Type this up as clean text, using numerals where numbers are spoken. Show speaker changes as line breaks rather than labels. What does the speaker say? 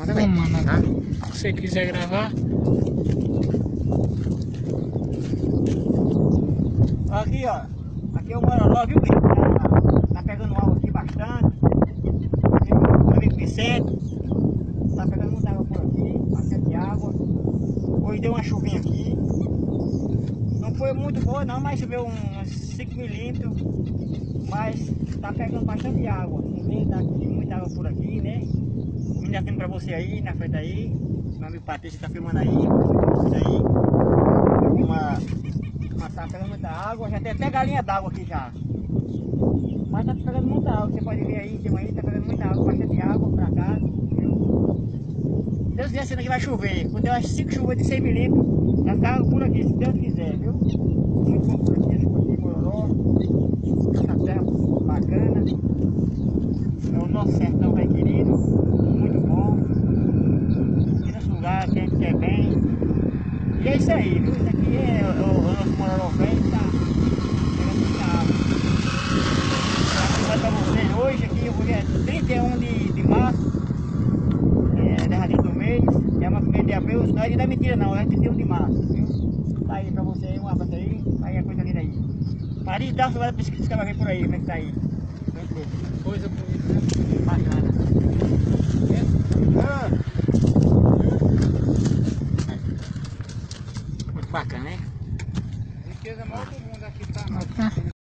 Manda
Bom,
ver.
mano,
Tá?
se você quiser gravar.
Aqui, ó. Aqui é o Mororó, viu, Brito? Tá pegando água aqui bastante. Aqui o Vicente. Tá pegando muita água por aqui. Bastante água. Hoje deu uma chuvinha aqui. Não foi muito boa não, mas choveu uns 5 milímetros. Mas tá pegando bastante água. Tá aqui, muita água por aqui, né? Ainda tem pra você aí, na frente aí. Meu amigo Patrícia tá filmando aí. Vocês aí. Mas tá pegando muita água. Já tem até galinha d'água aqui já. Mas tá pegando muita água. Você pode ver aí em cima aí, tá pegando muita água, bastante água pra cá. Viu? Deus quiser, sendo que vai chover. Quando der umas 5 chuvas de 100 milímetros, vai ficar água por aqui, se Deus quiser, viu? Muito bom por aqui, Mororó. Essa terra bacana. É o nosso sertão, vai querido. Muito bom. Aqui nesse lugar que a gente quer bem. E é isso aí, viu? Isso aqui é o nosso Mororó velho, tá pegando muita água. Pra vocês hoje aqui, hoje é 31 de março, derradeiro do mês, é uma primeira de abril, não é de dar mentira não, é 31 de março, viu? Tá aí pra você, um abraço aí, aí a coisa linda aí. Maria, dá uma filmada pra esse cara por aí, como é que tá aí?
Coisa bonita, né?
Bacana.